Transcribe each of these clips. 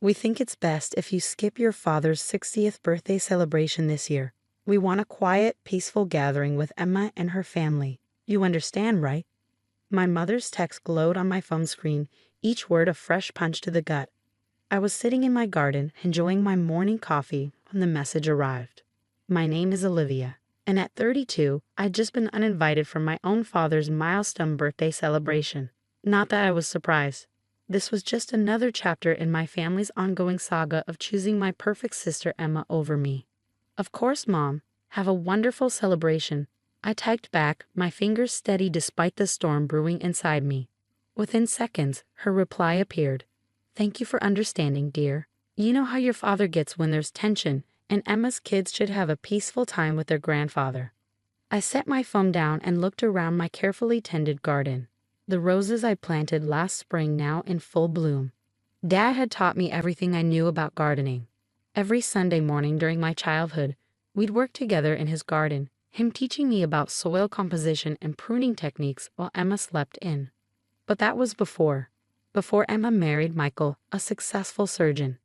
We think it's best if you skip your father's 60th birthday celebration this year. We want a quiet, peaceful gathering with Emma and her family. You understand, right? My mother's text glowed on my phone screen, each word a fresh punch to the gut. I was sitting in my garden, enjoying my morning coffee, when the message arrived. My name is Olivia, and at 32, I'd just been uninvited from my own father's milestone birthday celebration. Not that I was surprised. This was just another chapter in my family's ongoing saga of choosing my perfect sister Emma over me. Of course, Mom. Have a wonderful celebration. I typed back, my fingers steady despite the storm brewing inside me. Within seconds, her reply appeared. Thank you for understanding, dear. You know how your father gets when there's tension, and Emma's kids should have a peaceful time with their grandfather. I set my phone down and looked around my carefully tended garden. The roses I planted last spring now in full bloom. Dad had taught me everything I knew about gardening. Every Sunday morning during my childhood, we'd work together in his garden, him teaching me about soil composition and pruning techniques while Emma slept in. But that was before Emma married Michael, a successful surgeon.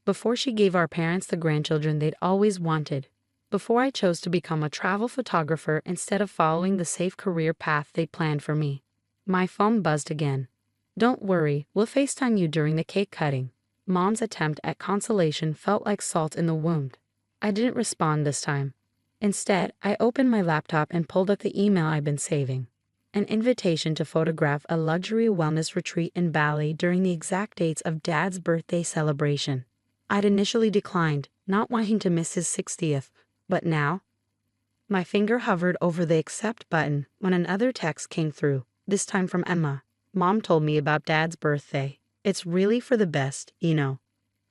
Before she gave our parents the grandchildren they'd always wanted. Before I chose to become a travel photographer instead of following the safe career path they planned for me. My phone buzzed again. Don't worry, we'll FaceTime you during the cake cutting. Mom's attempt at consolation felt like salt in the wound. I didn't respond this time. Instead, I opened my laptop and pulled up the email I'd been saving. An invitation to photograph a luxury wellness retreat in Bali during the exact dates of Dad's birthday celebration. I'd initially declined, not wanting to miss his 60th, but now? My finger hovered over the accept button when another text came through, this time from Emma. Mom told me about Dad's birthday. It's really for the best, you know.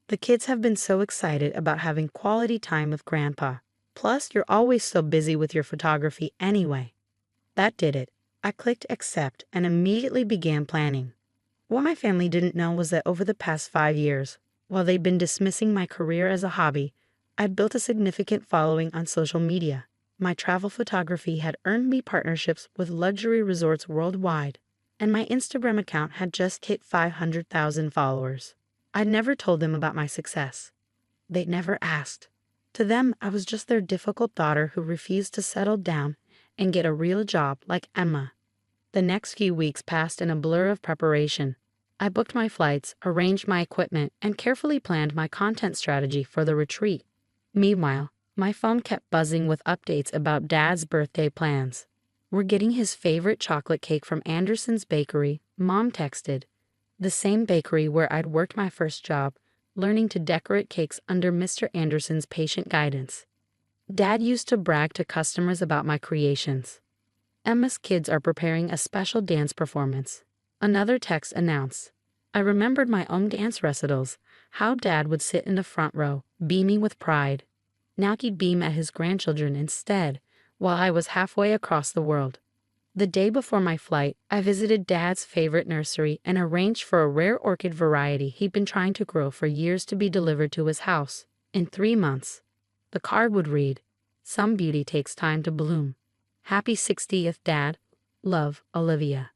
The kids have been so excited about having quality time with Grandpa. Plus, you're always so busy with your photography anyway. That did it. I clicked accept and immediately began planning. What my family didn't know was that over the past 5 years, while they'd been dismissing my career as a hobby, I'd built a significant following on social media. My travel photography had earned me partnerships with luxury resorts worldwide, and my Instagram account had just hit 500,000 followers. I'd never told them about my success. They'd never asked. To them, I was just their difficult daughter who refused to settle down and get a real job like Emma. The next few weeks passed in a blur of preparation. I booked my flights, arranged my equipment, and carefully planned my content strategy for the retreat. Meanwhile, my phone kept buzzing with updates about Dad's birthday plans. We're getting his favorite chocolate cake from Anderson's Bakery, Mom texted. The same bakery where I'd worked my first job, learning to decorate cakes under Mr. Anderson's patient guidance. Dad used to brag to customers about my creations. Emma's kids are preparing a special dance performance. Another text announced. I remembered my own dance recitals, how Dad would sit in the front row, beaming with pride. Now he'd beam at his grandchildren instead, while I was halfway across the world. The day before my flight, I visited Dad's favorite nursery and arranged for a rare orchid variety he'd been trying to grow for years to be delivered to his house, in 3 months. The card would read, "Some beauty takes time to bloom. Happy 60th, Dad. Love, Olivia."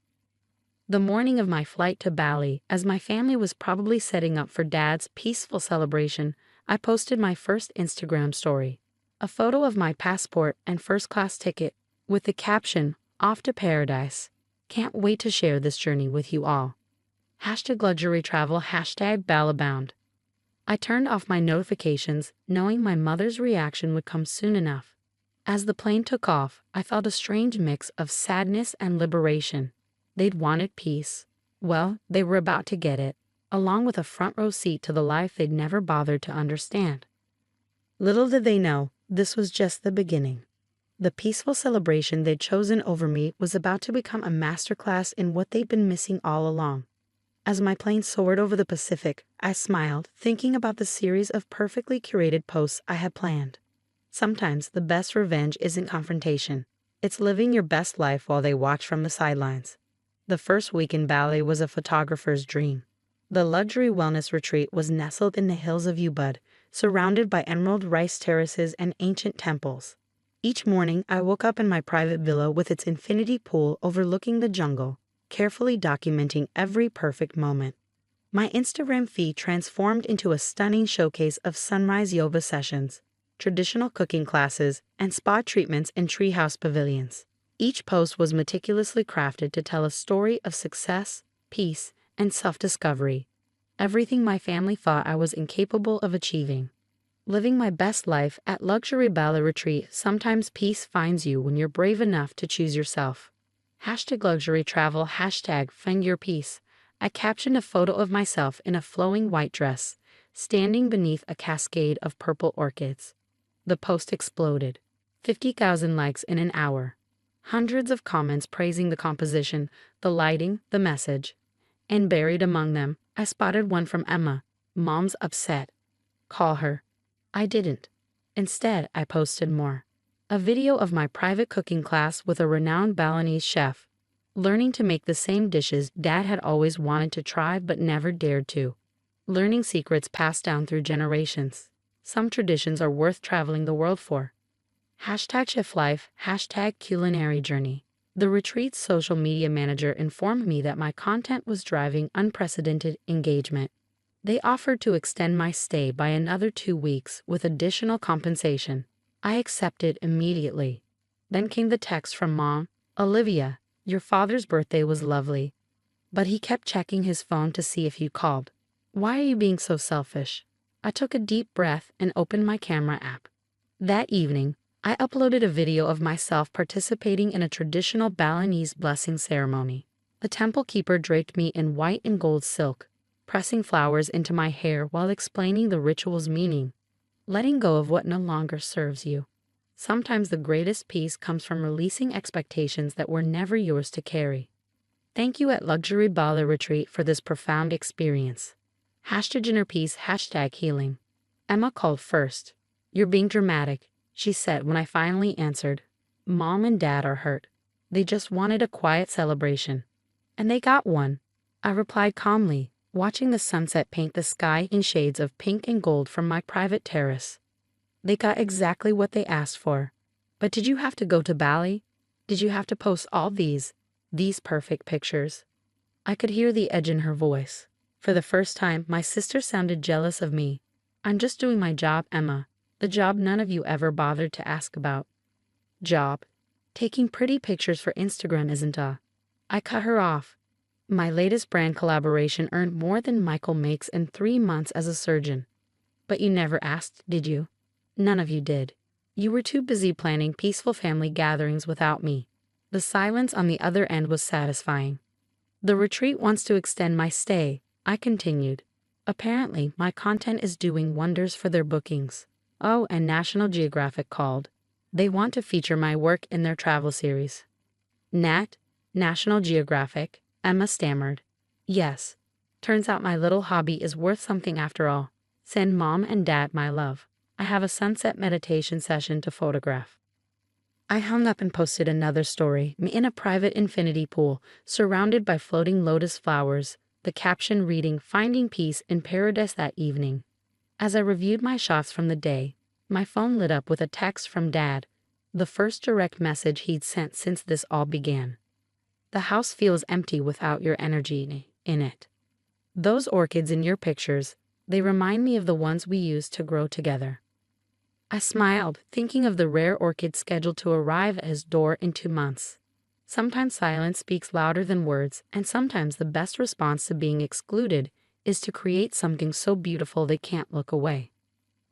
The morning of my flight to Bali, as my family was probably setting up for Dad's peaceful celebration, I posted my first Instagram story. A photo of my passport and first-class ticket, with the caption, "Off to paradise. Can't wait to share this journey with you all." #luxury travel, #Balabound. I turned off my notifications, knowing my mother's reaction would come soon enough. As the plane took off, I felt a strange mix of sadness and liberation. They'd wanted peace. Well, they were about to get it, along with a front-row seat to the life they'd never bothered to understand. Little did they know, this was just the beginning. The peaceful celebration they'd chosen over me was about to become a masterclass in what they'd been missing all along. As my plane soared over the Pacific, I smiled, thinking about the series of perfectly curated posts I had planned. Sometimes the best revenge isn't confrontation. It's living your best life while they watch from the sidelines. The first week in Bali was a photographer's dream. The luxury wellness retreat was nestled in the hills of Ubud, surrounded by emerald rice terraces and ancient temples. Each morning, I woke up in my private villa with its infinity pool overlooking the jungle, carefully documenting every perfect moment. My Instagram feed transformed into a stunning showcase of sunrise yoga sessions, traditional cooking classes, and spa treatments in treehouse pavilions. Each post was meticulously crafted to tell a story of success, peace, and self-discovery. Everything my family thought I was incapable of achieving. Living my best life at Luxury Bali Retreat. Sometimes peace finds you when you're brave enough to choose yourself. #luxury travel, #find your peace. I captioned a photo of myself in a flowing white dress, standing beneath a cascade of purple orchids. The post exploded. 50,000 likes in an hour. Hundreds of comments praising the composition, the lighting, the message. And buried among them, I spotted one from Emma. "Mom's upset. Call her." I didn't. Instead, I posted more. A video of my private cooking class with a renowned Balinese chef, learning to make the same dishes Dad had always wanted to try but never dared to. Learning secrets passed down through generations. Some traditions are worth traveling the world for. #chef life, #culinary journey. The retreat's social media manager informed me that my content was driving unprecedented engagement. They offered to extend my stay by another 2 weeks with additional compensation. I accepted immediately. Then came the text from Mom. "Olivia, your father's birthday was lovely, but he kept checking his phone to see if you called. Why are you being so selfish?" I took a deep breath and opened my camera app. That evening, I uploaded a video of myself participating in a traditional Balinese blessing ceremony. The temple keeper draped me in white and gold silk, pressing flowers into my hair while explaining the ritual's meaning. Letting go of what no longer serves you. Sometimes the greatest peace comes from releasing expectations that were never yours to carry. Thank you at Luxury Bali Retreat for this profound experience. #inner peace, #healing. Emma called first. "You're being dramatic," she said when I finally answered. "Mom and Dad are hurt. They just wanted a quiet celebration. And they got one," I replied calmly, watching the sunset paint the sky in shades of pink and gold from my private terrace. They got exactly what they asked for. But did you have to go to Bali? Did you have to post all these perfect pictures? I could hear the edge in her voice. For the first time, my sister sounded jealous of me. "I'm just doing my job, Emma. The job none of you ever bothered to ask about." "Job? Taking pretty pictures for Instagram isn't a..." I cut her off. "My latest brand collaboration earned more than Michael makes in 3 months as a surgeon." "But you never asked, did you?" "None of you did. You were too busy planning peaceful family gatherings without me." The silence on the other end was satisfying. "The retreat wants to extend my stay," I continued. "Apparently, my content is doing wonders for their bookings. Oh, and National Geographic called. They want to feature my work in their travel series." National Geographic," Emma stammered. "Yes. Turns out my little hobby is worth something after all. Send Mom and Dad my love. I have a sunset meditation session to photograph." I hung up and posted another story, me in a private infinity pool, surrounded by floating lotus flowers, the caption reading, "Finding peace in paradise that evening." As I reviewed my shots from the day, my phone lit up with a text from Dad, the first direct message he'd sent since this all began. "The house feels empty without your energy in it. Those orchids in your pictures, they remind me of the ones we used to grow together." I smiled, thinking of the rare orchid scheduled to arrive at his door in 2 months. Sometimes silence speaks louder than words, and sometimes the best response to being excluded is to create something so beautiful they can't look away.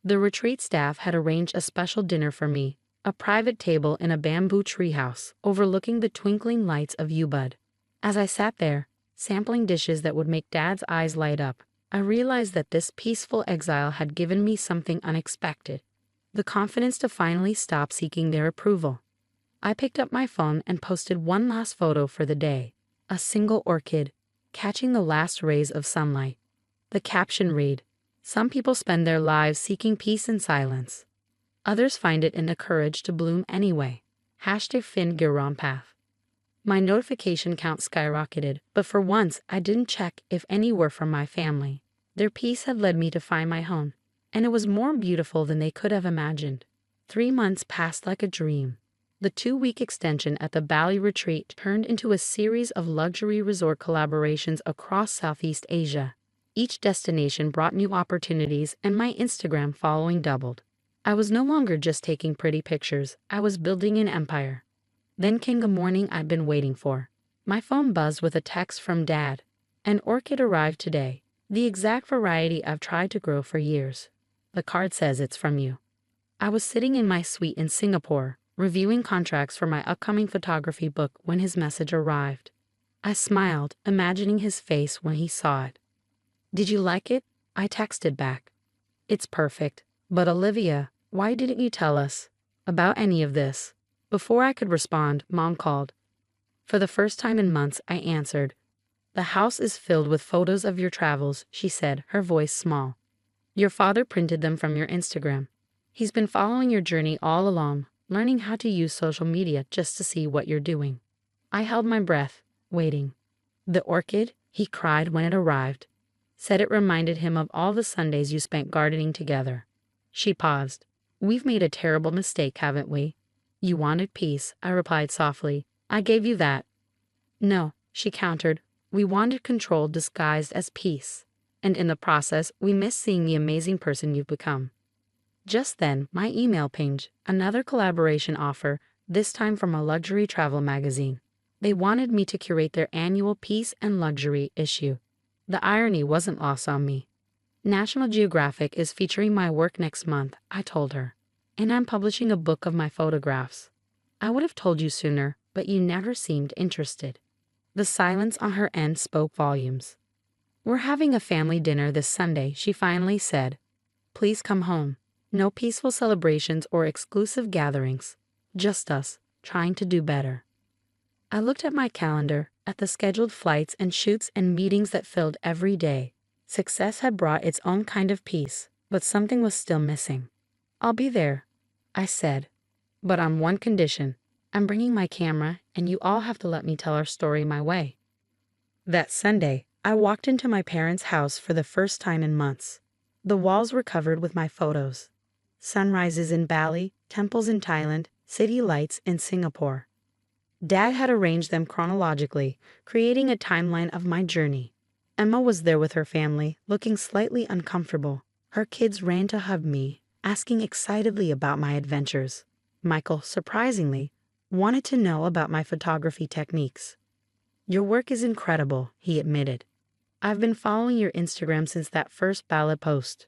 The retreat staff had arranged a special dinner for me, a private table in a bamboo treehouse overlooking the twinkling lights of Ubud. As I sat there, sampling dishes that would make Dad's eyes light up, I realized that this peaceful exile had given me something unexpected. The confidence to finally stop seeking their approval. I picked up my phone and posted one last photo for the day, a single orchid, catching the last rays of sunlight. The caption read, "Some people spend their lives seeking peace in silence. Others find it in the courage to bloom anyway." #FinGirampath. My notification count skyrocketed, but for once I didn't check if any were from my family. Their peace had led me to find my home, and it was more beautiful than they could have imagined. 3 months passed like a dream. The 2-week extension at the Bali retreat turned into a series of luxury resort collaborations across Southeast Asia. Each destination brought new opportunities, and my Instagram following doubled. I was no longer just taking pretty pictures, I was building an empire. Then came the morning I'd been waiting for. My phone buzzed with a text from Dad. An orchid arrived today, the exact variety I've tried to grow for years. The card says it's from you. I was sitting in my suite in Singapore, reviewing contracts for my upcoming photography book when his message arrived. I smiled, imagining his face when he saw it. "Did you like it?" I texted back. "It's perfect. But Olivia, why didn't you tell us about any of this?" Before I could respond, Mom called. For the first time in months, I answered. "The house is filled with photos of your travels," she said, her voice small. "Your father printed them from your Instagram. He's been following your journey all along, learning how to use social media just to see what you're doing." I held my breath, waiting. "The orchid?" he cried when it arrived. Said it reminded him of all the Sundays you spent gardening together. She paused. "We've made a terrible mistake, haven't we?" "You wanted peace," I replied softly. "I gave you that." "No," she countered. "We wanted control disguised as peace. And in the process, we missed seeing the amazing person you've become." Just then, my email pinged, another collaboration offer, this time from a luxury travel magazine. They wanted me to curate their annual Peace and Luxury issue. The irony wasn't lost on me. National Geographic is featuring my work next month, I told her. And I'm publishing a book of my photographs. I would have told you sooner, but you never seemed interested. The silence on her end spoke volumes. "We're having a family dinner this Sunday," she finally said. "Please come home. No peaceful celebrations or exclusive gatherings. Just us, trying to do better." I looked at my calendar, at the scheduled flights and shoots and meetings that filled every day. Success had brought its own kind of peace, but something was still missing. "I'll be there," I said. "But on one condition. I'm bringing my camera, and you all have to let me tell our story my way." That Sunday, I walked into my parents' house for the first time in months. The walls were covered with my photos. Sunrises in Bali, temples in Thailand, city lights in Singapore. Dad had arranged them chronologically, creating a timeline of my journey. Emma was there with her family, looking slightly uncomfortable. Her kids ran to hug me, asking excitedly about my adventures. Michael, surprisingly, wanted to know about my photography techniques. "Your work is incredible," he admitted. "I've been following your Instagram since that first Bali post.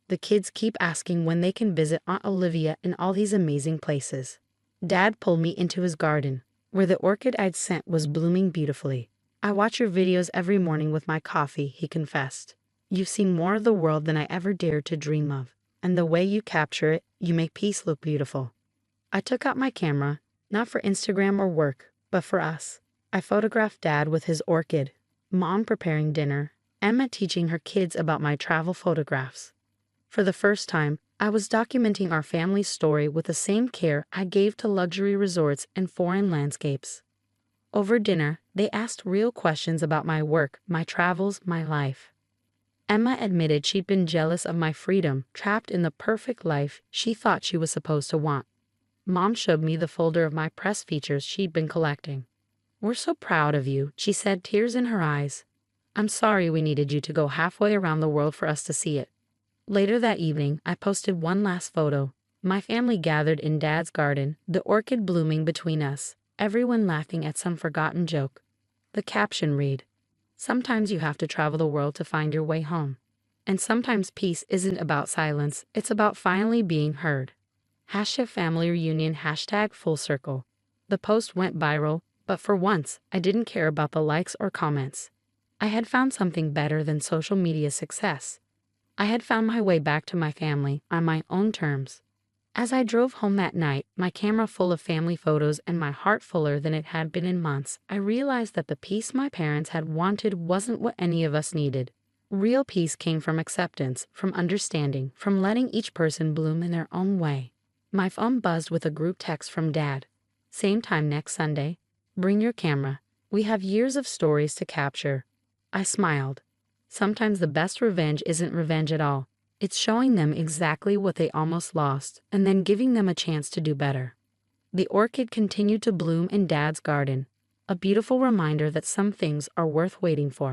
The kids keep asking when they can visit Aunt Olivia in all these amazing places." Dad pulled me into his garden, where the orchid I'd sent was blooming beautifully. "I watch your videos every morning with my coffee," he confessed. "You've seen more of the world than I ever dared to dream of. And the way you capture it, you make peace look beautiful." I took out my camera, not for Instagram or work, but for us. I photographed Dad with his orchid, Mom preparing dinner, Emma teaching her kids about my travel photographs. For the first time, I was documenting our family's story with the same care I gave to luxury resorts and foreign landscapes. Over dinner, they asked real questions about my work, my travels, my life. Emma admitted she'd been jealous of my freedom, trapped in the perfect life she thought she was supposed to want. Mom showed me the folder of my press features she'd been collecting. "We're so proud of you," she said, tears in her eyes. "I'm sorry we needed you to go halfway around the world for us to see it." Later that evening, I posted one last photo. My family gathered in Dad's garden, the orchid blooming between us, everyone laughing at some forgotten joke. The caption read, "Sometimes you have to travel the world to find your way home. And sometimes peace isn't about silence, it's about finally being heard." #family reunion #full circle. The post went viral, but for once, I didn't care about the likes or comments. I had found something better than social media success. I had found my way back to my family on my own terms. As I drove home that night, my camera full of family photos and my heart fuller than it had been in months, I realized that the peace my parents had wanted wasn't what any of us needed. Real peace came from acceptance, from understanding, from letting each person bloom in their own way. My phone buzzed with a group text from Dad. "Same time next Sunday. Bring your camera. We have years of stories to capture." I smiled. Sometimes the best revenge isn't revenge at all. It's showing them exactly what they almost lost, and then giving them a chance to do better. The orchid continued to bloom in Dad's garden, a beautiful reminder that some things are worth waiting for.